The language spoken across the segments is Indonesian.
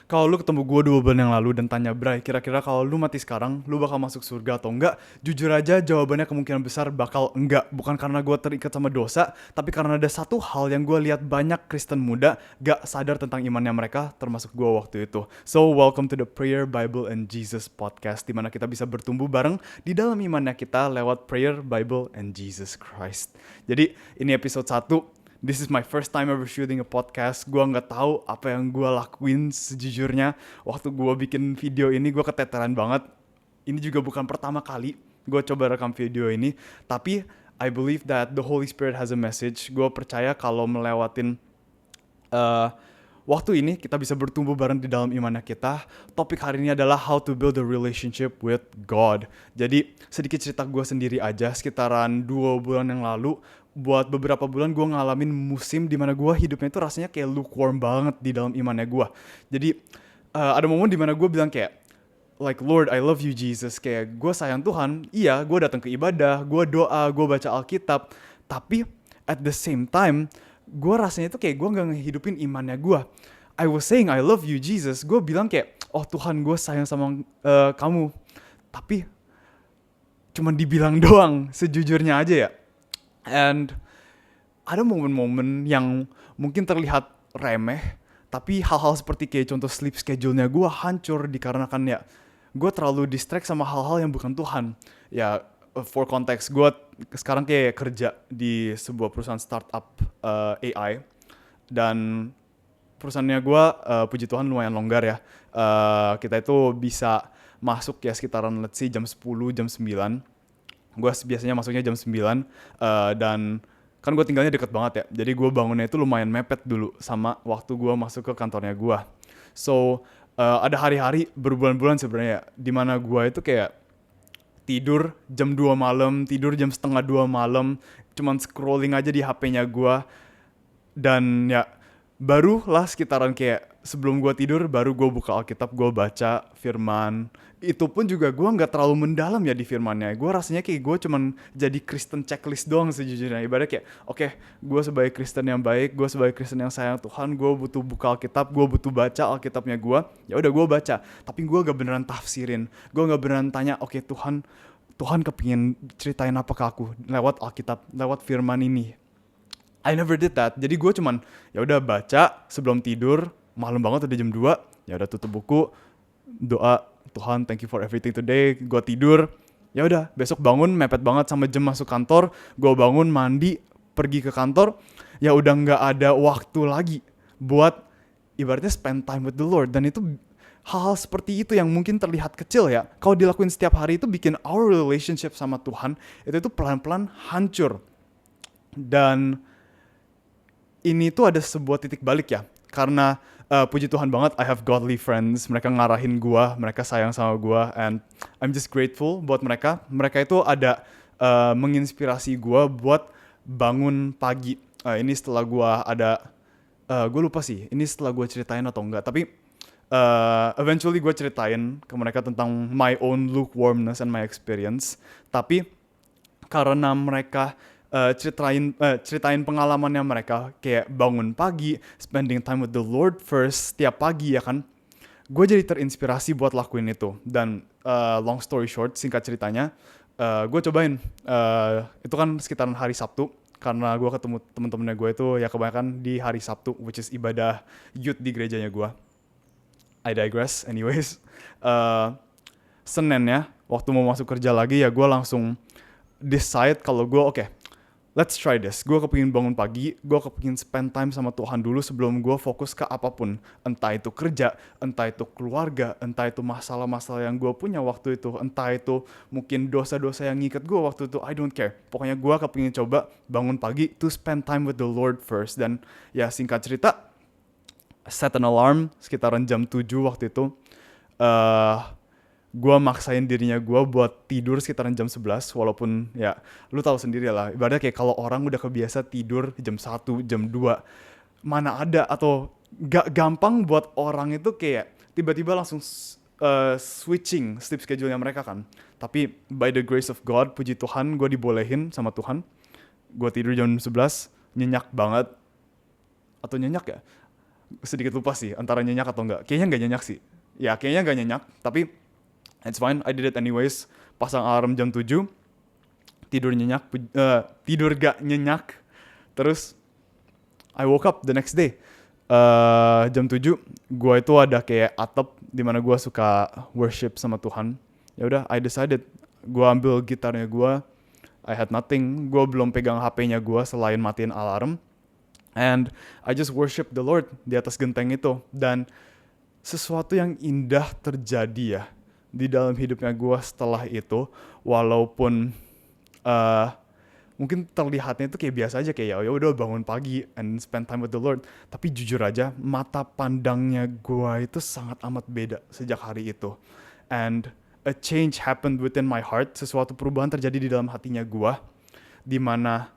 Kalau lu ketemu gue 2 bulan yang lalu dan tanya, Bray, kira-kira kalau lu mati sekarang, lu bakal masuk surga atau enggak? Jujur aja jawabannya kemungkinan besar bakal enggak. Bukan karena gue terikat sama dosa, tapi karena ada satu hal yang gue lihat banyak Kristen muda gak sadar tentang imannya mereka, termasuk gue waktu itu. So, welcome to the Prayer, Bible, and Jesus podcast, dimana kita bisa bertumbuh bareng di dalam imannya kita lewat Prayer, Bible, and Jesus Christ. Jadi, ini episode 1. This is my first time ever shooting a podcast. Gue nggak tahu apa yang gue lakuin sejujurnya. Waktu gue bikin video ini gue keteteran banget. Ini juga bukan pertama kali gue coba rekam video ini. Tapi I believe that the Holy Spirit has a message. Gue percaya kalau melewatin waktu ini kita bisa bertumbuh bareng di dalam imannya kita. Topik hari ini adalah how to build a relationship with God. Jadi sedikit cerita gue sendiri aja. Sekitaran 2 bulan yang lalu, buat beberapa bulan gue ngalamin musim dimana gue hidupnya itu rasanya kayak lukewarm banget di dalam imannya gue. Jadi ada momen dimana gue bilang kayak, like, Lord, I love you Jesus. Kayak gue sayang Tuhan. Iya, gue datang ke ibadah, gue doa, gue baca Alkitab. Tapi at the same time, gue rasanya itu kayak gue gak ngehidupin imannya gue. I was saying I love you Jesus. Gue bilang kayak, oh Tuhan, gue sayang sama kamu. Tapi cuman dibilang doang, sejujurnya aja ya. And ada momen-momen yang mungkin terlihat remeh, tapi hal-hal seperti kayak contoh sleep schedule-nya gue hancur dikarenakan ya gue terlalu distract sama hal-hal yang bukan Tuhan. Ya, for context, gue sekarang kayak kerja di sebuah perusahaan startup AI, dan perusahaannya gue puji Tuhan lumayan longgar ya. Kita itu bisa masuk ya sekitaran let's say jam 10, jam 9. Gue biasanya masuknya jam 9, dan kan gue tinggalnya deket banget ya. Jadi gue bangunnya itu lumayan mepet dulu sama waktu gue masuk ke kantornya gue. So, ada hari-hari berbulan-bulan sebenarnya dimana gue itu kayak tidur jam 2 malam, tidur jam setengah 2 malam, cuman scrolling aja di HP-nya gue. Dan ya baru lah sekitaran kayak sebelum gue tidur baru gue buka Alkitab, gue baca firman. Itu pun juga gue nggak terlalu mendalam ya di firmannya. Gue rasanya kayak gue cuman jadi Kristen checklist doang sejujurnya. Ibaratnya kayak, oke, gue sebagai Kristen yang baik, gue sebagai Kristen yang sayang Tuhan, gue butuh buka Alkitab, gue butuh baca Alkitabnya gue. Ya udah gue baca, tapi gue gak beneran tafsirin. Gue gak beneran tanya, oke Tuhan, Tuhan kepingin ceritain apa ke aku lewat Alkitab, lewat firman ini. I never did that. Jadi gue cuman ya udah baca sebelum tidur, malam banget udah jam 2, ya udah tutup buku, doa, Tuhan thank you for everything today. Gue tidur. Ya udah, besok bangun mepet banget sama jam masuk kantor. Gue bangun, mandi, pergi ke kantor. Ya udah nggak ada waktu lagi buat ibaratnya spend time with the Lord. Dan itu hal-hal seperti itu yang mungkin terlihat kecil ya, kalau dilakuin setiap hari itu bikin our relationship sama Tuhan itu pelan-pelan hancur. Dan ini tuh ada sebuah titik balik ya, karena puji Tuhan banget I have godly friends. Mereka ngarahin gua, mereka sayang sama gua, and I'm just grateful buat mereka. Mereka itu ada menginspirasi gua buat bangun pagi. Ini setelah gua ada gue lupa sih ini setelah gue ceritain atau enggak, tapi eventually gue ceritain ke mereka tentang my own lukewarmness and my experience. Tapi karena mereka ceritain pengalamannya mereka, kayak bangun pagi, spending time with the Lord first setiap pagi ya kan, gue jadi terinspirasi buat lakuin itu. Dan long story short, singkat ceritanya, gue cobain. Itu kan sekitaran hari Sabtu, karena gue ketemu temen-temennya gue itu ya kebanyakan di hari Sabtu, which is ibadah youth di gerejanya gue. I digress anyways. Senin ya, waktu mau masuk kerja lagi ya gue langsung decide kalau gue oke, let's try this. Gue kepingin bangun pagi, gue kepingin spend time sama Tuhan dulu sebelum gue fokus ke apapun. Entah itu kerja, entah itu keluarga, entah itu masalah-masalah yang gue punya waktu itu, entah itu mungkin dosa-dosa yang ngikat gue waktu itu, I don't care. Pokoknya gue kepingin coba bangun pagi to spend time with the Lord first. Dan ya singkat cerita, set an alarm sekitaran jam 7 waktu itu. Gue maksain dirinya gue buat tidur sekitaran jam 11, walaupun ya lu tahu sendiri lah, ibaratnya kayak kalau orang udah kebiasa tidur jam 1, jam 2, mana ada, atau gak gampang buat orang itu kayak tiba-tiba langsung switching sleep schedule-nya mereka kan. Tapi by the grace of God, puji Tuhan, gue dibolehin sama Tuhan. Gue tidur jam 11, nyenyak banget. Atau nyenyak ya? sedikit lupa sih antara nyenyak atau enggak. Kayaknya nggak nyenyak sih. Ya kayaknya nggak nyenyak, tapi it's fine, I did it anyways. Pasang alarm jam 7, tidur nyenyak, tidur gak nyenyak. Terus I woke up the next day. Jam 7, gue itu ada kayak atap di mana gue suka worship sama Tuhan. Ya udah, I decided gue ambil gitarnya gue. I had nothing. Gue belum pegang HP-nya gue selain matiin alarm. And I just worship the Lord di atas genteng itu. Dan sesuatu yang indah terjadi ya di dalam hidupnya gue setelah itu. Walaupun mungkin terlihatnya itu kayak biasa aja, kayak ya udah bangun pagi and spend time with the Lord. Tapi jujur aja, mata pandangnya gue itu sangat amat beda sejak hari itu. And a change happened within my heart. Sesuatu perubahan terjadi di dalam hatinya gue, dimana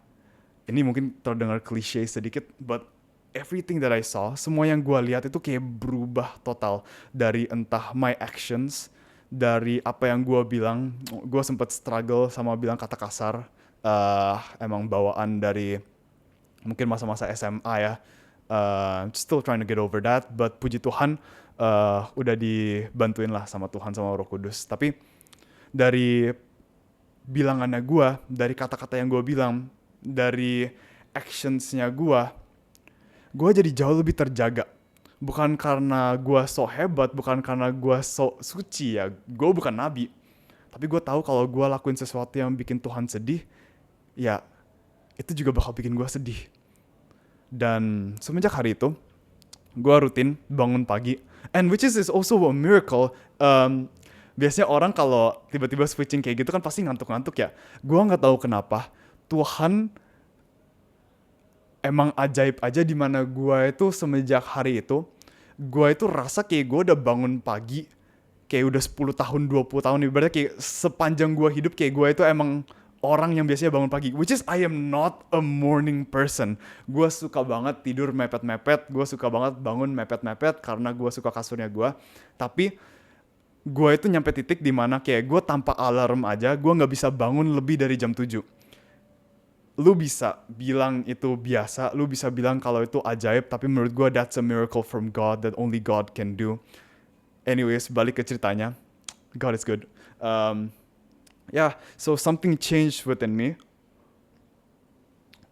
ini mungkin terdengar klise sedikit, but everything that I saw, semua yang gue lihat itu kayak berubah total. Dari entah my actions, dari apa yang gue bilang. Gue sempet struggle sama bilang kata kasar. Emang bawaan dari mungkin masa-masa SMA ya. Still trying to get over that, but puji Tuhan udah dibantuin lah sama Tuhan, sama Roh Kudus. Tapi dari bilangannya gue, dari kata-kata yang gue bilang, dari actionsnya gue jadi jauh lebih terjaga. Bukan karena gue so hebat, bukan karena gue so suci ya, gue bukan nabi. Tapi gue tahu kalau gue lakuin sesuatu yang bikin Tuhan sedih, ya itu juga bakal bikin gue sedih. Dan semenjak hari itu, gue rutin bangun pagi. And which is also a miracle. Biasanya orang kalau tiba-tiba switching kayak gitu kan pasti ngantuk-ngantuk ya. Gue nggak tahu kenapa Tuhan emang ajaib aja, di mana gue itu semenjak hari itu, gue itu rasa kayak gue udah bangun pagi kayak udah 10 tahun, 20 tahun. Ibaratnya kayak sepanjang gue hidup kayak gue itu emang orang yang biasanya bangun pagi. Which is I am not a morning person. Gue suka banget tidur mepet-mepet. Gue suka banget bangun mepet-mepet karena gue suka kasurnya gue. Tapi gue itu nyampe titik dimana kayak gue tanpa alarm aja gue gak bisa bangun lebih dari jam 7. Lu bisa bilang itu biasa, lu bisa bilang kalau itu ajaib, tapi menurut gue that's a miracle from God that only God can do. Anyways, balik ke ceritanya. God is good. So something changed within me.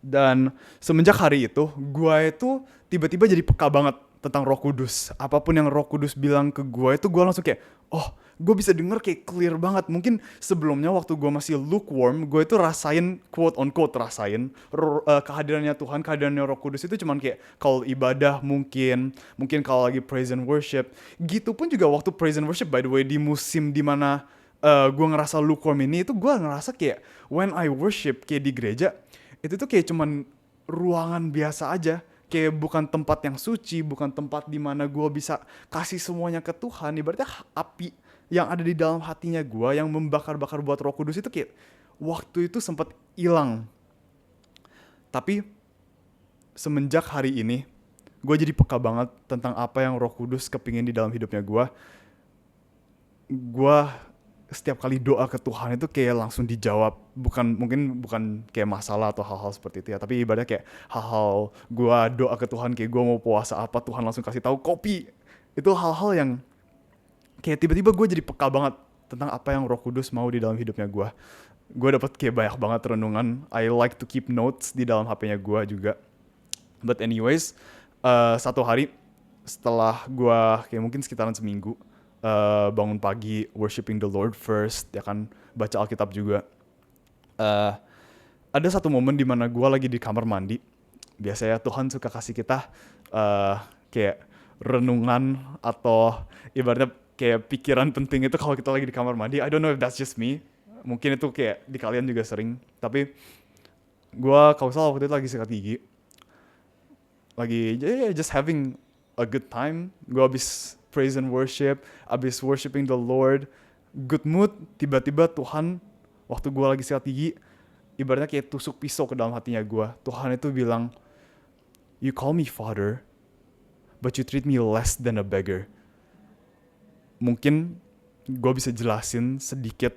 Dan semenjak hari itu, gue itu tiba-tiba jadi peka banget tentang Roh Kudus. Apapun yang Roh Kudus bilang ke gue itu gue langsung kayak, oh, gue bisa denger kayak clear banget. Mungkin sebelumnya waktu gue masih lukewarm, gue itu rasain, quote on quote rasain kehadirannya Tuhan, kehadirannya Roh Kudus itu cuman kayak kalau ibadah mungkin kalau lagi praise and worship. Gitu pun juga waktu praise and worship, by the way, di musim dimana gue ngerasa lukewarm ini, itu gue ngerasa kayak when I worship kayak di gereja, itu tuh kayak cuman ruangan biasa aja. Kayak bukan tempat yang suci, bukan tempat dimana gue bisa kasih semuanya ke Tuhan. Ibaratnya api yang ada di dalam hatinya gue, yang membakar-bakar buat Roh Kudus itu kayak waktu itu sempat hilang. Tapi semenjak hari ini, gue jadi peka banget tentang apa yang Roh Kudus kepingin di dalam hidupnya gue. Gue setiap kali doa ke Tuhan itu kayak langsung dijawab. Mungkin bukan kayak masalah atau hal-hal seperti itu ya, tapi ibaratnya kayak hal-hal gue doa ke Tuhan, kayak gue mau puasa apa, Tuhan langsung kasih tahu kopi. Itu hal-hal yang kayak tiba-tiba gue jadi peka banget tentang apa yang Roh Kudus mau di dalam hidupnya gue. Gue dapet kayak banyak banget renungan. I like to keep notes di dalam HP-nya gue juga. But anyways, satu hari setelah gue kayak mungkin sekitaran seminggu bangun pagi, worshiping the Lord first, ya kan, baca Alkitab juga. Ada satu momen di mana gue lagi di kamar mandi. Biasanya Tuhan suka kasih kita kayak renungan atau ibaratnya kayak pikiran penting itu kalau kita lagi di kamar mandi. I don't know if that's just me. Mungkin itu kayak di kalian juga sering. Tapi gue kalau salah waktu itu lagi sikat gigi. Lagi just having a good time. Gue habis praise and worship, abis worshiping the Lord, good mood. Tiba-tiba Tuhan, waktu gue lagi sikat gigi, ibaratnya kayak tusuk pisau ke dalam hatinya gue. Tuhan itu bilang, you call me father, but you treat me less than a beggar. Mungkin gue bisa jelasin sedikit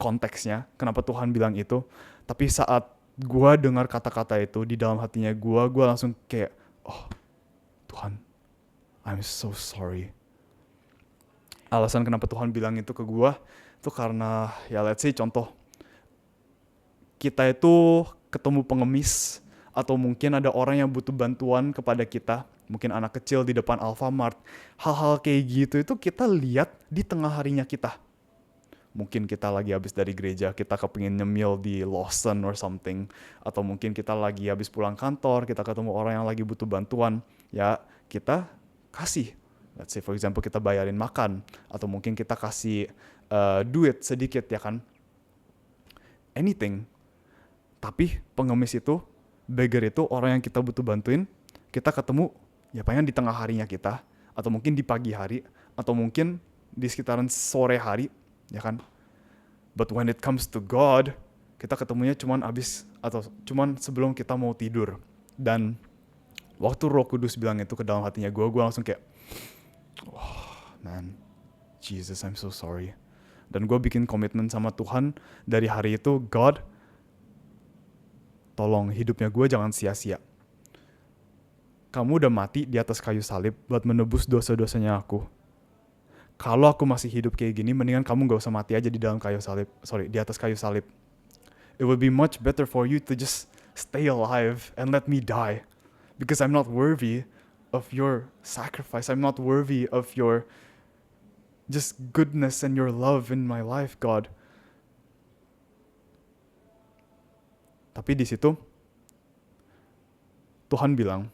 konteksnya, kenapa Tuhan bilang itu. Tapi saat gue dengar kata-kata itu di dalam hatinya gue langsung kayak, oh Tuhan, I'm so sorry. Alasan kenapa Tuhan bilang itu ke gue, itu karena ya let's say contoh, kita itu ketemu pengemis, atau mungkin ada orang yang butuh bantuan kepada kita, mungkin anak kecil di depan Alfamart, hal-hal kayak gitu itu kita lihat di tengah harinya kita. Mungkin kita lagi habis dari gereja, kita kepingin nyemil di Lawson or something, atau mungkin kita lagi habis pulang kantor, kita ketemu orang yang lagi butuh bantuan, ya kita kasih. Let's say for example kita bayarin makan, atau mungkin kita kasih duit sedikit, ya kan, anything. Tapi pengemis itu, beggar itu, orang yang kita butuh bantuin, kita ketemu ya pengen di tengah harinya kita, atau mungkin di pagi hari, atau mungkin di sekitaran sore hari, ya kan. But when it comes to God, kita ketemunya cuman abis, atau cuman sebelum kita mau tidur. Dan waktu Roh Kudus bilang itu ke dalam hatinya gue langsung kayak, oh man, Jesus, I'm so sorry. Dan gue bikin komitmen sama Tuhan dari hari itu, God, tolong hidupnya gue jangan sia-sia. Kamu udah mati di atas kayu salib buat menebus dosa-dosanya aku. Kalau aku masih hidup kayak gini, mendingan kamu gak usah mati aja di atas kayu salib. It would be much better for you to just stay alive and let me die. Because I'm not worthy of your sacrifice. I'm not worthy of your just goodness and your love in my life, God. Tapi di situ, Tuhan bilang,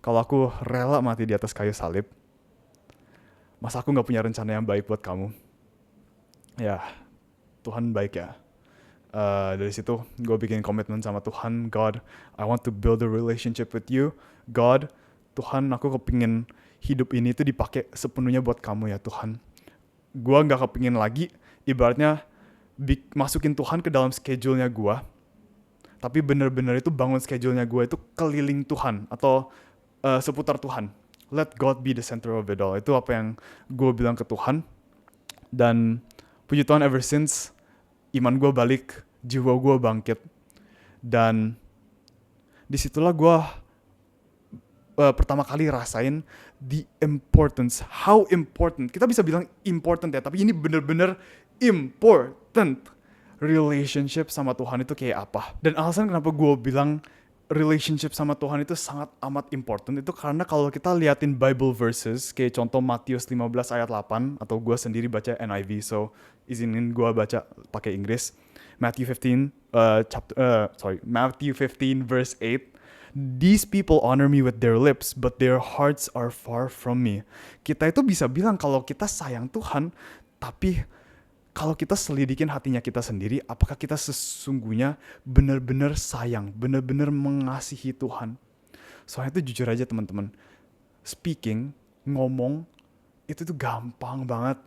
kalau aku rela mati di atas kayu salib, masa aku gak punya rencana yang baik buat kamu? Ya, Tuhan baik ya. Dari situ gue bikin komitmen sama Tuhan, God, I want to build a relationship with you. God, Tuhan, aku kepingin hidup ini tuh dipakai sepenuhnya buat kamu ya Tuhan. Gue gak kepingin lagi, ibaratnya masukin Tuhan ke dalam schedule-nya gue, tapi bener-bener itu bangun schedule-nya gue itu keliling Tuhan, atau seputar Tuhan. Let God be the center of it all. Itu apa yang gue bilang ke Tuhan. Dan puji Tuhan, ever since, iman gue balik, jiwa gue bangkit. Dan disitulah gue pertama kali rasain the importance, how important. Kita bisa bilang important ya, tapi ini bener-bener important. Relationship sama Tuhan itu kayak apa. Dan alasan kenapa gue bilang relationship sama Tuhan itu sangat amat important itu karena kalau kita liatin Bible verses, kayak contoh Matius 15 ayat 8, atau gue sendiri baca NIV, so izinin gue baca pakai Inggris. Matthew 15 verse 8. These people honor me with their lips, but their hearts are far from me. Kita itu bisa bilang kalau kita sayang Tuhan, tapi kalau kita selidikin hatinya kita sendiri, apakah kita sesungguhnya benar-benar sayang, benar-benar mengasihi Tuhan? Soalnya itu jujur aja teman-teman, speaking, ngomong, itu tuh gampang banget.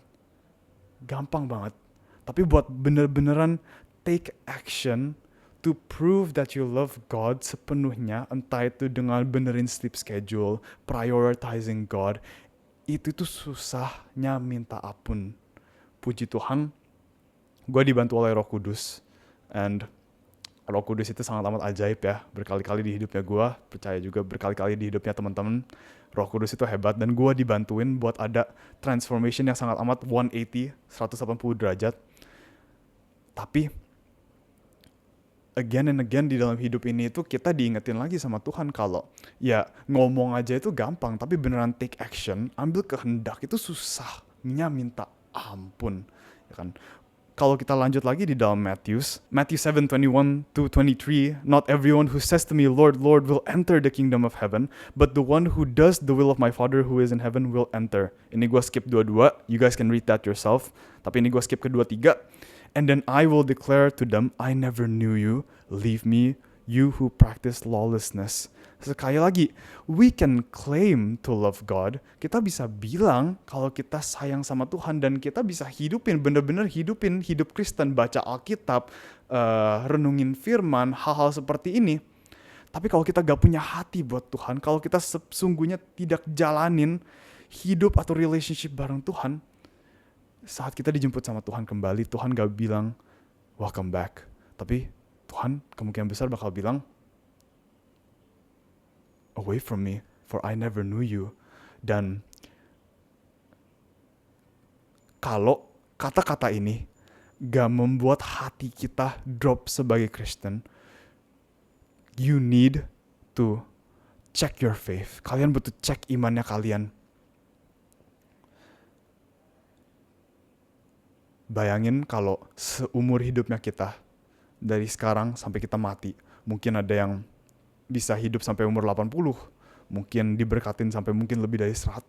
Tapi buat bener-beneran take action to prove that you love God sepenuhnya, entah itu dengan benerin sleep schedule, prioritizing God, itu tuh susahnya minta ampun. Puji Tuhan, gue dibantu oleh Roh Kudus, and Roh Kudus itu sangat amat ajaib ya, berkali-kali di hidupnya gue, percaya juga berkali-kali di hidupnya teman-teman. Roh Kudus itu hebat, dan gue dibantuin buat ada transformation yang sangat amat 180 derajat. Tapi again and again di dalam hidup ini itu kita diingetin lagi sama Tuhan kalau ya ngomong aja itu gampang, tapi beneran take action, ambil kehendak itu susahnya minta ampun, ya kan? Kalau kita lanjut lagi di dalam Matthew 7:21-23, not everyone who says to me, Lord, Lord, will enter the kingdom of heaven, but the one who does the will of my Father who is in heaven will enter. Ini gue skip 22, you guys can read that yourself, tapi ini gue skip ke 23. And then I will declare to them, I never knew you, leave me, you who practice lawlessness. Sekali lagi, we can claim to love God. Kita bisa bilang kalau kita sayang sama Tuhan, dan kita bisa bener-bener hidupin hidup Kristen, baca Alkitab, renungin firman, hal-hal seperti ini. Tapi kalau kita gak punya hati buat Tuhan, kalau kita sesungguhnya tidak jalanin hidup atau relationship bareng Tuhan, saat kita dijemput sama Tuhan kembali, Tuhan gak bilang welcome back, tapi Tuhan kemungkinan besar bakal bilang away from me, for I never knew you. Dan kalau kata-kata ini gak membuat hati kita drop sebagai Kristen, you need to check your faith. Kalian butuh cek imannya kalian. Bayangin kalau seumur hidupnya kita, dari sekarang sampai kita mati, mungkin ada yang bisa hidup sampai umur 80, mungkin diberkatin sampai mungkin lebih dari 100,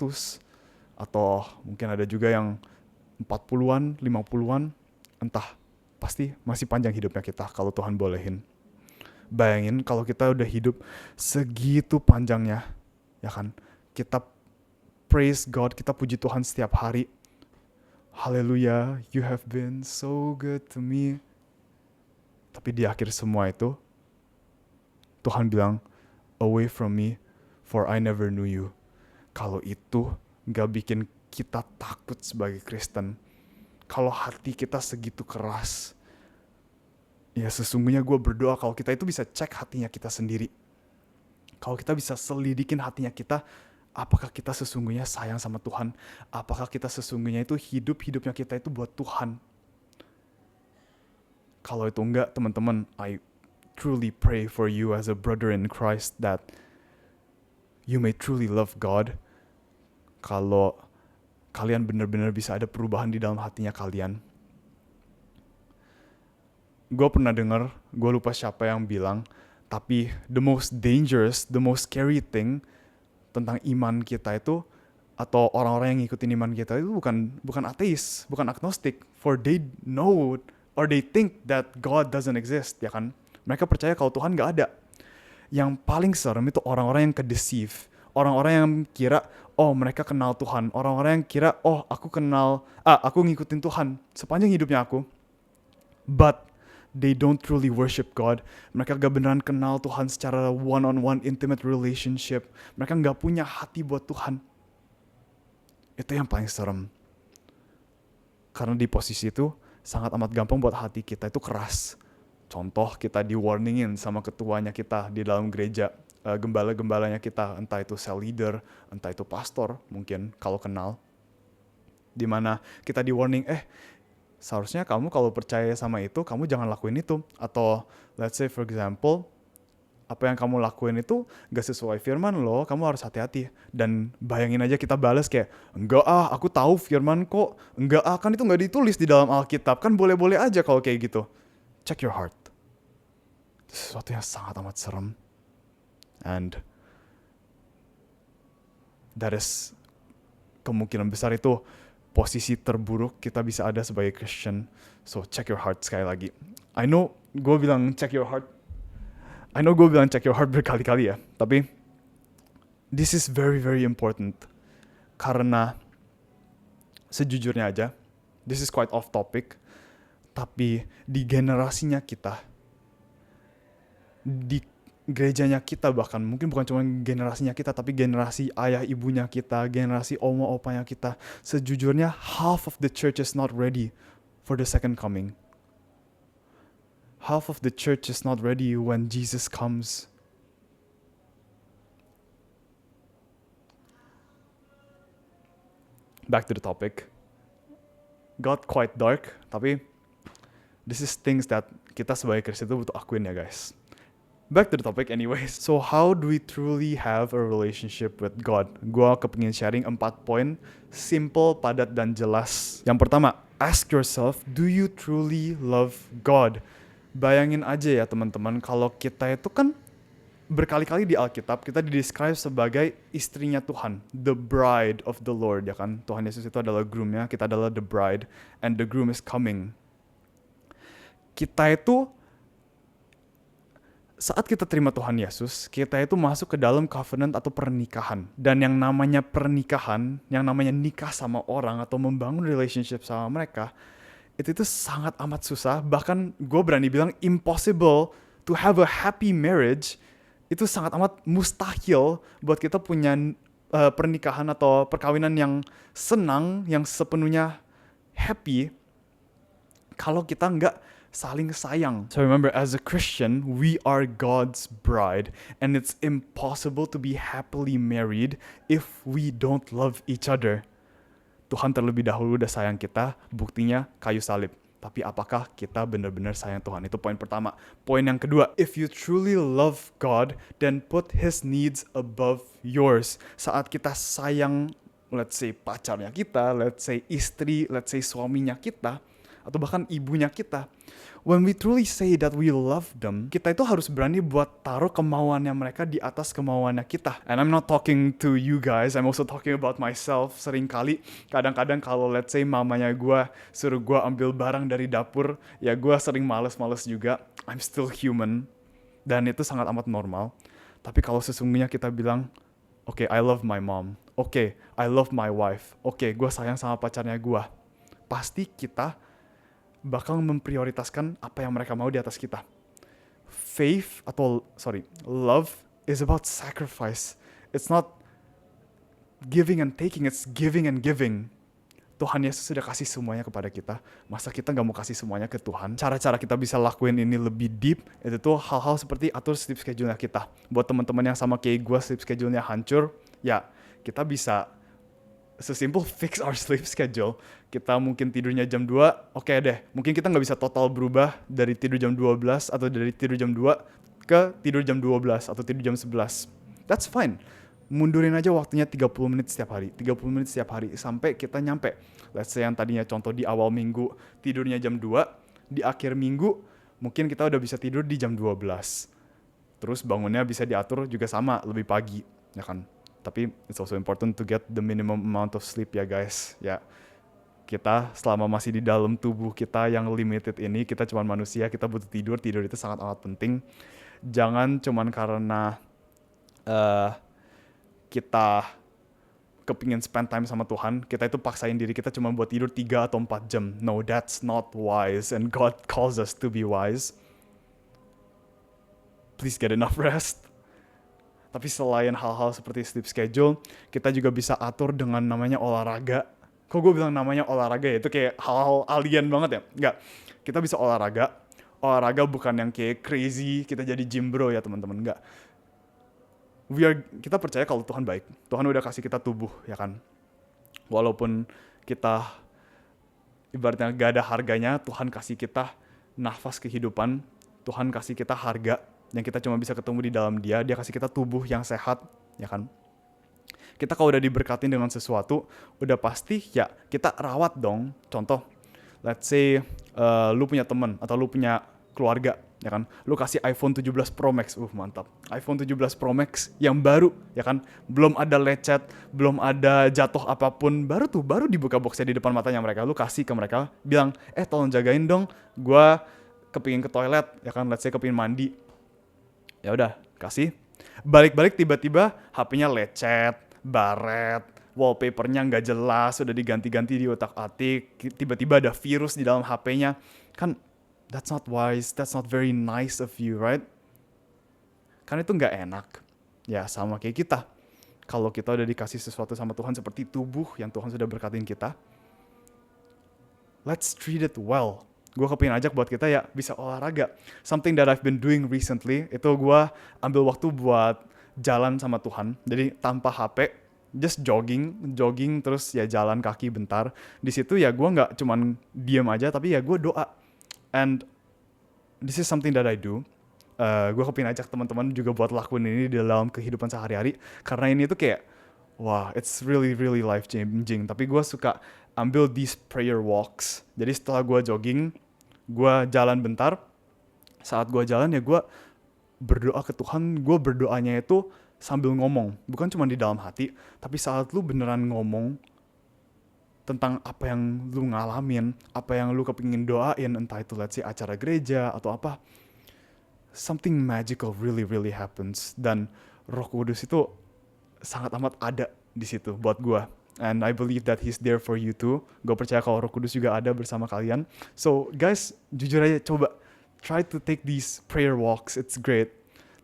atau mungkin ada juga yang 40-an, 50-an, entah, pasti masih panjang hidupnya kita kalau Tuhan bolehin. Bayangin kalau kita udah hidup segitu panjangnya, ya kan? Kita praise God, kita puji Tuhan setiap hari. Haleluya, you have been so good to me. Tapi di akhir semua itu, Tuhan bilang, away from me, for I never knew you. Kalau itu gak bikin kita takut sebagai Kristen, kalau hati kita segitu keras, ya sesungguhnya gue berdoa kalau kita itu bisa cek hatinya kita sendiri. Kalau kita bisa selidikin hatinya kita, apakah kita sesungguhnya sayang sama Tuhan? Apakah kita sesungguhnya itu hidupnya kita itu buat Tuhan? Kalau itu enggak, teman-teman, I truly pray for you as a brother in Christ that you may truly love God. Kalau kalian benar-benar bisa ada perubahan di dalam hatinya kalian. Gue pernah dengar, gue lupa siapa yang bilang, tapi the most dangerous, the most scary thing tentang iman kita itu, atau orang-orang yang ngikutin iman kita itu bukan ateis, bukan agnostik, for they know or they think that God doesn't exist, ya kan? Mereka percaya kalau Tuhan gak ada. Yang paling serem itu orang-orang yang ke-deceive. Orang-orang yang kira, oh mereka kenal Tuhan. Orang-orang yang kira, oh aku ngikutin Tuhan sepanjang hidupnya aku. But they don't truly worship God. Mereka gak beneran kenal Tuhan secara one-on-one intimate relationship. Mereka gak punya hati buat Tuhan. Itu yang paling serem. Karena di posisi itu sangat amat gampang buat hati kita itu keras. Contoh, kita di-warningin sama ketuanya kita di dalam gereja, gembala-gembalanya kita, entah itu cell leader, entah itu pastor, mungkin kalau kenal. Dimana kita di-warning, seharusnya kamu kalau percaya sama itu, kamu jangan lakuin itu. Atau let's say for example, apa yang kamu lakuin itu gak sesuai firman lo, kamu harus hati-hati. Dan bayangin aja kita balas kayak, enggak aku tahu firman kok. Enggak kan itu gak ditulis di dalam Alkitab, kan boleh-boleh aja kalau kayak gitu. Check your heart. Itu sesuatu yang sangat amat serem. And that is, kemungkinan besar itu posisi terburuk kita bisa ada sebagai Christian. So check your heart sekali lagi. I know gue bilang check your heart berkali-kali ya. Tapi this is very very important. Karena sejujurnya aja, this is quite off topic, tapi di generasinya kita, di gerejanya kita, bahkan mungkin bukan cuma generasinya kita, tapi generasi ayah ibunya kita, generasi oma opanya kita, sejujurnya half of the church is not ready for the second coming. Half of the church is not ready when Jesus comes. Back to the topic. Got quite dark, tapi this is things that kita sebagai Kristen itu butuh akuin ya guys. Back to the topic anyways. So how do we truly have a relationship with God? Gua kepengin sharing 4 poin, simple, padat, dan jelas. Yang pertama, ask yourself, do you truly love God? Bayangin aja ya teman-teman, kalau kita itu kan berkali-kali di Alkitab kita di-describe sebagai istrinya Tuhan, the bride of the Lord, ya kan? Tuhan Yesus itu adalah groomnya, kita adalah the bride, and the groom is coming. Kita itu, saat kita terima Tuhan Yesus, kita itu masuk ke dalam covenant atau pernikahan. Dan yang namanya pernikahan, yang namanya nikah sama orang atau membangun relationship sama mereka, itu sangat amat susah. Bahkan gue berani bilang impossible to have a happy marriage. Itu sangat amat mustahil buat kita punya pernikahan atau perkawinan yang senang, yang sepenuhnya happy, kalau kita nggak saling sayang. So remember, as a Christian, we are God's bride, and it's impossible to be happily married if we don't love each other. Tuhan terlebih dahulu udah sayang kita, buktinya kayu salib. Tapi apakah kita benar-benar sayang Tuhan? Itu poin pertama. Poin yang kedua, if you truly love God, then put His needs above yours. Saat kita sayang, let's say pacarnya kita, let's say istri, let's say suaminya kita, atau bahkan ibunya kita, when we truly say that we love them, kita itu harus berani buat taruh kemauannya mereka di atas kemauannya kita. And I'm not talking to you guys, I'm also talking about myself. Seringkali, kadang-kadang kalau let's say mamanya gue suruh gue ambil barang dari dapur, ya gue sering males-males juga. I'm still human, dan itu sangat amat normal. Tapi kalau sesungguhnya kita bilang, okay, I love my mom, okay, I love my wife, okay, gue sayang sama pacarnya gue, pasti kita bakal memprioritaskan apa yang mereka mau di atas kita. Love is about sacrifice. It's not giving and taking, it's giving and giving. Tuhan Yesus sudah kasih semuanya kepada kita. Masa kita gak mau kasih semuanya ke Tuhan? Cara-cara kita bisa lakuin ini lebih deep, itu tuh hal-hal seperti atur sleep schedule-nya kita. Buat teman-teman yang sama kayak gue, sleep schedule-nya hancur, ya kita bisa sesimpel fix our sleep schedule. Kita mungkin tidurnya jam 2, oke deh. Mungkin kita nggak bisa total berubah dari tidur jam 12 atau dari tidur jam 2 ke tidur jam 12 atau tidur jam 11. That's fine. Mundurin aja waktunya 30 menit setiap hari. 30 menit setiap hari sampai kita nyampe. Let's say yang tadinya contoh di awal minggu tidurnya jam 2, di akhir minggu mungkin kita udah bisa tidur di jam 12. Terus bangunnya bisa diatur juga sama, lebih pagi, ya kan? Tapi it's also important to get the minimum amount of sleep ya guys. Ya, kita selama masih di dalam tubuh kita yang limited ini, kita cuma manusia, kita butuh tidur. Tidur itu sangat amat penting. Jangan cuman karena kita kepingin spend time sama Tuhan, kita itu paksain diri kita cuma buat tidur 3 atau 4 jam. No, that's not wise, and God calls us to be wise. Please get enough rest. Tapi selain hal-hal seperti sleep schedule, kita juga bisa atur dengan namanya olahraga. Kok gue bilang namanya olahraga ya? Itu kayak hal-hal alien banget ya? Enggak. Kita bisa olahraga. Olahraga bukan yang kayak crazy, kita jadi gym bro ya teman-teman. Enggak. Kita percaya kalau Tuhan baik. Tuhan udah kasih kita tubuh, ya kan? Walaupun kita ibaratnya gak ada harganya, Tuhan kasih kita nafas kehidupan. Tuhan kasih kita harga yang kita cuma bisa ketemu di dalam Dia kasih kita tubuh yang sehat, ya kan? Kita kalau udah diberkatin dengan sesuatu, udah pasti ya kita rawat dong. Contoh, let's say lu punya teman atau lu punya keluarga, ya kan? Lu kasih iPhone 17 Pro Max, mantap. iPhone 17 Pro Max yang baru, ya kan? Belum ada lecet, belum ada jatuh apapun, baru dibuka boxnya di depan matanya mereka. Lu kasih ke mereka, bilang, tolong jagain dong, gua kepingin ke toilet, ya kan? Let's say kepingin mandi. Ya udah, kasih. Balik-balik tiba-tiba HP-nya lecet, baret, wallpaper-nya nggak jelas, udah diganti-ganti di otak-atik, tiba-tiba ada virus di dalam HP-nya. Kan that's not wise, that's not very nice of you, right? Kan itu nggak enak. Ya sama kayak kita. Kalau kita udah dikasih sesuatu sama Tuhan seperti tubuh yang Tuhan sudah berkatin kita, let's treat it well. Gue kepingin ajak buat kita ya bisa olahraga. Something that I've been doing recently, itu gue ambil waktu buat jalan sama Tuhan. Jadi tanpa HP, just jogging terus ya jalan kaki bentar. Di situ ya gue nggak cuman diem aja, tapi ya gue doa. And this is something that I do. Gue kepingin ajak teman-teman juga buat lakuin ini di dalam kehidupan sehari-hari. Karena ini tuh kayak, wah, it's really really life changing. Tapi gue suka ambil these prayer walks. Jadi setelah gue jogging, gue jalan bentar. Saat gue jalan ya gue berdoa ke Tuhan. Gue berdoanya itu sambil ngomong. Bukan cuma di dalam hati, tapi saat lu beneran ngomong tentang apa yang lu ngalamin, apa yang lu kepingin doain, entah itu let's say acara gereja atau apa, something magical really really happens. Dan Roh Kudus itu sangat amat ada di situ buat gue. And I believe that He's there for you too. Gue percaya kalau Roh Kudus juga ada bersama kalian. So guys, jujur aja coba try to take these prayer walks. It's great.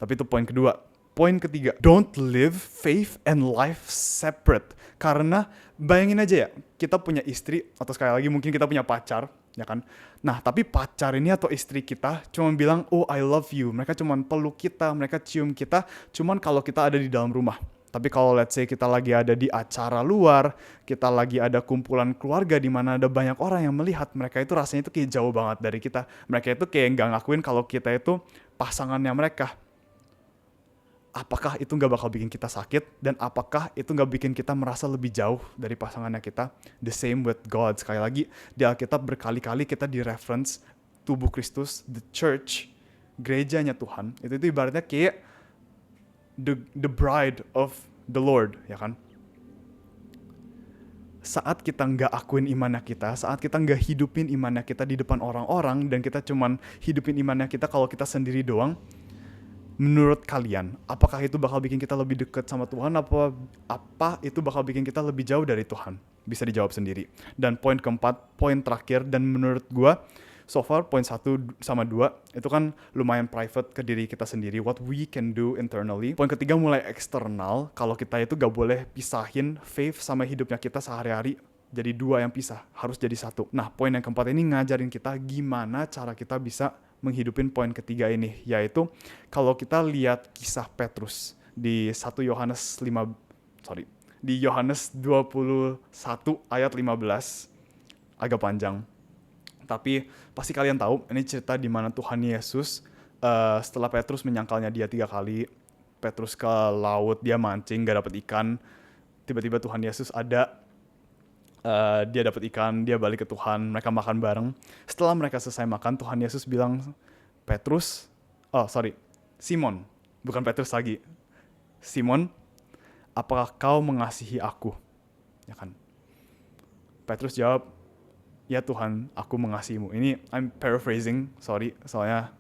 Tapi itu poin kedua. Poin ketiga, don't live faith and life separate. Karena bayangin aja ya, kita punya istri atau sekali lagi mungkin kita punya pacar, ya kan? Nah, tapi pacar ini atau istri kita cuma bilang, oh I love you. Mereka cuma peluk kita, mereka cium kita, cuman kalau kita ada di dalam rumah. Tapi kalau let's say kita lagi ada di acara luar, kita lagi ada kumpulan keluarga di mana ada banyak orang yang melihat, mereka itu rasanya itu kayak jauh banget dari kita. Mereka itu kayak nggak ngakuin kalau kita itu pasangannya mereka. Apakah itu nggak bakal bikin kita sakit? Dan apakah itu nggak bikin kita merasa lebih jauh dari pasangannya kita? The same with God. Sekali lagi, di Alkitab berkali-kali kita di-reference tubuh Kristus, the church, gerejanya Tuhan. Itu ibaratnya kayak the bride of the Lord, ya kan? Saat kita nggak akuin imannya kita, saat kita nggak hidupin imannya kita di depan orang-orang, dan kita cuman hidupin imannya kita kalau kita sendiri doang, menurut kalian, apakah itu bakal bikin kita lebih dekat sama Tuhan, apa itu bakal bikin kita lebih jauh dari Tuhan? Bisa dijawab sendiri. Dan poin keempat, poin terakhir, dan menurut gua, so far poin 1 sama 2 itu kan lumayan private ke diri kita sendiri, what we can do internally. Poin ketiga mulai eksternal, kalau kita itu gak boleh pisahin faith sama hidupnya kita sehari-hari jadi dua yang pisah, harus jadi satu. Nah, poin yang keempat ini ngajarin kita gimana cara kita bisa menghidupin poin ketiga ini, yaitu kalau kita lihat kisah Petrus di di Yohanes 21 ayat 15, agak panjang. Tapi pasti kalian tahu, ini cerita di mana Tuhan Yesus setelah Petrus menyangkalnya dia 3 kali, Petrus ke laut, dia mancing, gak dapet ikan. Tiba-tiba Tuhan Yesus ada, dia dapet ikan, dia balik ke Tuhan, mereka makan bareng. Setelah mereka selesai makan, Tuhan Yesus bilang, Simon, bukan Petrus lagi. Simon, apakah kau mengasihi aku? Ya kan? Petrus jawab, ya Tuhan, aku mengasihimu. Ini I'm paraphrasing, sorry, soalnya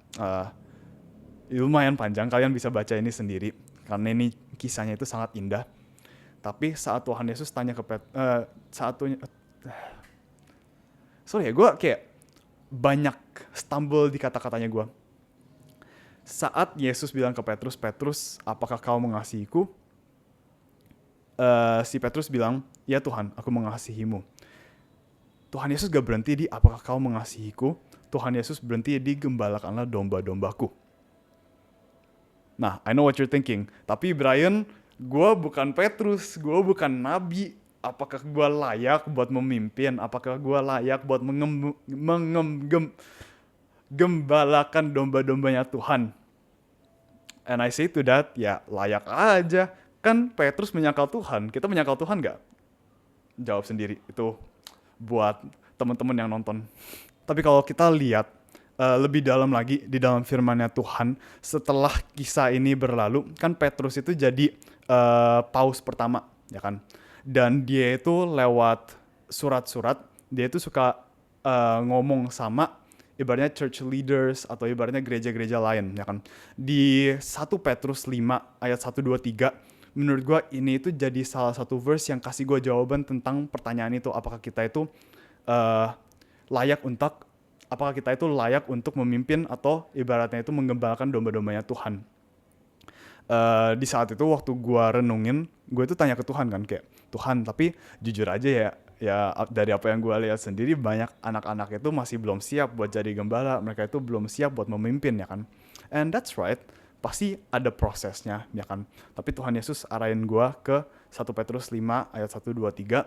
lumayan panjang, kalian bisa baca ini sendiri, karena ini kisahnya itu sangat indah. Tapi saat Tuhan Yesus tanya ke gue kayak banyak stumble di kata-katanya gue. Saat Yesus bilang ke Petrus, apakah kau mengasihiku? Si Petrus bilang, ya Tuhan, aku mengasihimu. Tuhan Yesus gak berhenti di apakah kau mengasihiku. Tuhan Yesus berhenti di gembalakanlah domba-dombaku. Nah, I know what you're thinking. Tapi Brian, gue bukan Petrus, gue bukan nabi. Apakah gue layak buat memimpin? Apakah gue layak buat gembalakan domba-dombanya Tuhan? And I say to that, ya layak aja. Kan Petrus menyangkal Tuhan, kita menyangkal Tuhan gak? Jawab sendiri, itu buat teman-teman yang nonton. Tapi kalau kita lihat lebih dalam lagi di dalam firman-Nya Tuhan, setelah kisah ini berlalu, kan Petrus itu jadi paus pertama, ya kan? Dan dia itu lewat surat-surat, dia itu suka ngomong sama ibaratnya church leaders atau ibaratnya gereja-gereja lain, ya kan? Di 1 Petrus 5 ayat 1, 2, 3, menurut gue ini itu jadi salah satu verse yang kasih gue jawaban tentang pertanyaan itu, apakah kita itu layak untuk memimpin atau ibaratnya itu menggembalakan domba-dombanya Tuhan. Di saat itu waktu gue renungin, gue itu tanya ke Tuhan kan, kayak Tuhan, tapi jujur aja ya dari apa yang gue lihat sendiri, banyak anak-anak itu masih belum siap buat jadi gembala, mereka itu belum siap buat memimpin, ya kan? And that's right, pasti ada prosesnya, ya kan? Tapi Tuhan Yesus arahin gue ke 1 Petrus 5 ayat 1, 2, 3.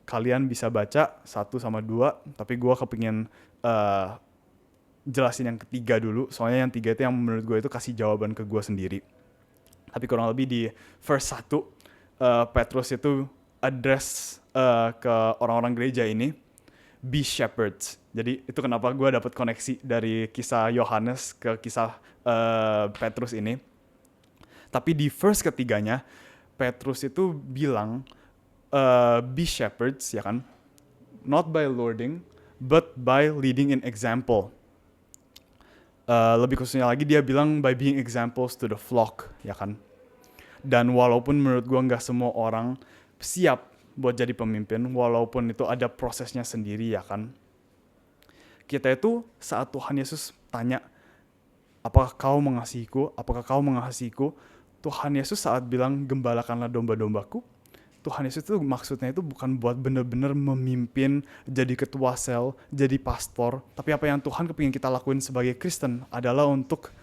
Kalian bisa baca 1 sama 2, tapi gue kepingin jelasin yang ketiga dulu, soalnya yang 3 itu yang menurut gue itu kasih jawaban ke gue sendiri. Tapi kurang lebih di verse 1, Petrus itu address ke orang-orang gereja ini, be shepherds. Jadi itu kenapa gue dapat koneksi dari kisah Yohanes ke kisah Petrus ini. Tapi di verse ketiganya, Petrus itu bilang, be shepherds, ya kan? Not by lording, but by leading in example. Lebih khususnya lagi dia bilang by being examples to the flock, ya kan? Dan walaupun menurut gue gak semua orang siap buat jadi pemimpin, walaupun itu ada prosesnya sendiri, ya kan? Kita itu saat Tuhan Yesus tanya, apakah kau mengasihiku? Apakah kau mengasihiku? Tuhan Yesus saat bilang gembalakanlah domba-dombaku, Tuhan Yesus itu maksudnya itu bukan buat bener-bener memimpin, jadi ketua sel, jadi pastor. Tapi apa yang Tuhan kepingin kita lakuin sebagai Kristen adalah untuk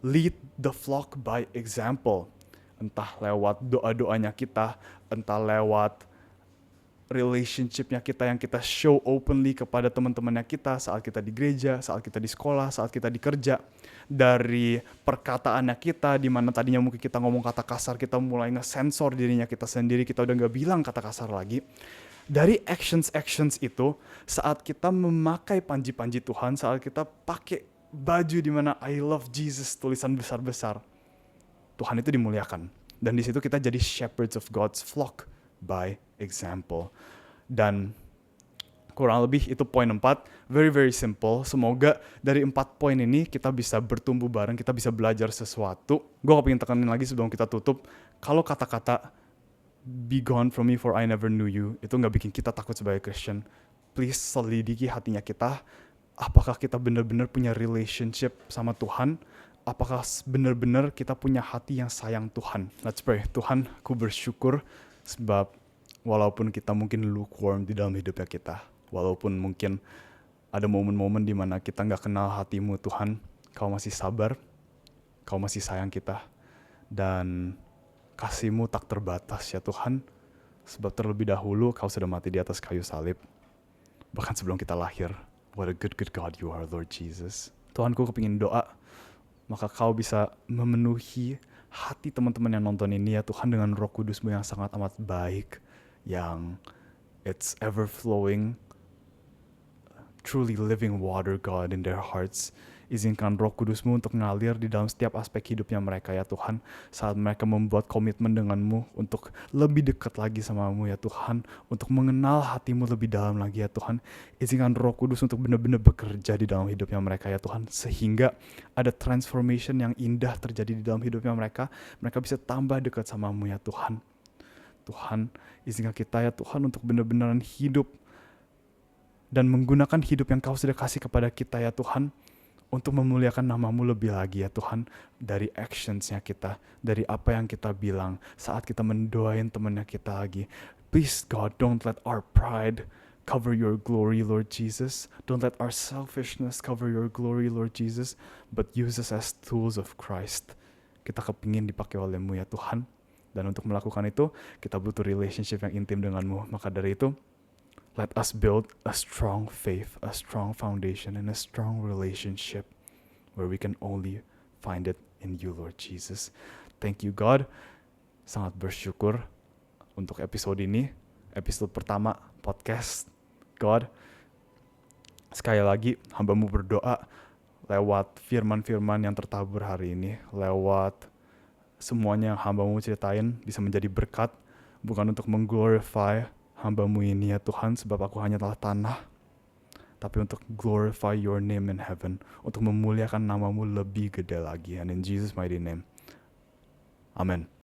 lead the flock by example. Entah lewat doa-doanya kita, entah lewat relationship-nya kita yang kita show openly kepada teman-temannya kita saat kita di gereja, saat kita di sekolah, saat kita di kerja. Dari perkataannya kita, di mana tadinya mungkin kita ngomong kata kasar, kita mulai nge-sensor dirinya kita sendiri, kita udah gak bilang kata kasar lagi. Dari actions itu, saat kita memakai panji-panji Tuhan, saat kita pakai baju di mana I love Jesus, tulisan besar-besar, Tuhan itu dimuliakan. Dan di situ kita jadi shepherds of God's flock by example. Dan kurang lebih itu poin 4, very very simple. Semoga dari 4 poin ini kita bisa bertumbuh bareng, kita bisa belajar sesuatu. Gue pengen tekanin lagi sebelum kita tutup, kalau kata-kata be gone from me for I never knew you itu gak bikin kita takut sebagai Christian. Please selidiki hatinya kita, apakah kita benar-benar punya relationship sama Tuhan, apakah benar-benar kita punya hati yang sayang Tuhan. Let's pray. Tuhan, aku bersyukur sebab walaupun kita mungkin lukewarm di dalam hidupnya kita, walaupun mungkin ada momen-momen di mana kita gak kenal hatimu Tuhan, kau masih sabar, kau masih sayang kita, dan kasih-Mu tak terbatas ya Tuhan, sebab terlebih dahulu kau sudah mati di atas kayu salib, bahkan sebelum kita lahir. What a good God you are, Lord Jesus. Tuhanku kepingin doa, maka kau bisa memenuhi hati teman-teman yang nonton ini ya Tuhan dengan Roh Kudus-Mu yang sangat amat baik, yang it's ever flowing, truly living water God in their hearts. Izinkan Roh Kudus-Mu untuk ngalir di dalam setiap aspek hidupnya mereka ya Tuhan, saat mereka membuat komitmen dengan-Mu untuk lebih dekat lagi sama-Mu ya Tuhan, untuk mengenal hati-Mu lebih dalam lagi ya Tuhan. Izinkan Roh Kudus untuk benar-benar bekerja di dalam hidupnya mereka ya Tuhan, sehingga ada transformation yang indah terjadi di dalam hidupnya mereka bisa tambah dekat sama-Mu ya Tuhan. Tuhan, izinkan kita ya Tuhan untuk benar-benar hidup dan menggunakan hidup yang Kau sudah kasih kepada kita ya Tuhan, untuk memuliakan nama-Mu lebih lagi ya Tuhan, dari actions-nya kita, dari apa yang kita bilang saat kita mendoain temannya kita lagi. Please God, don't let our pride cover your glory, Lord Jesus. Don't let our selfishness cover your glory, Lord Jesus, but use us as tools of Christ. Kita kepingin dipakai oleh-Mu ya Tuhan, dan untuk melakukan itu kita butuh relationship yang intim dengan-Mu. Maka dari itu, let us build a strong faith, a strong foundation, and a strong relationship where we can only find it in you, Lord Jesus. Thank you, God. Sangat bersyukur untuk episode ini, episode pertama podcast. God, sekali lagi hamba-Mu berdoa lewat firman-firman yang tertabur hari ini, lewat semuanya yang hamba-Mu ceritain bisa menjadi berkat, bukan untuk mengglorify hamba-Mu ini ya Tuhan, sebab aku hanya telah tanah, tapi untuk glorify your name in heaven, untuk memuliakan nama-Mu lebih gede lagi. And in Jesus' mighty name, amen.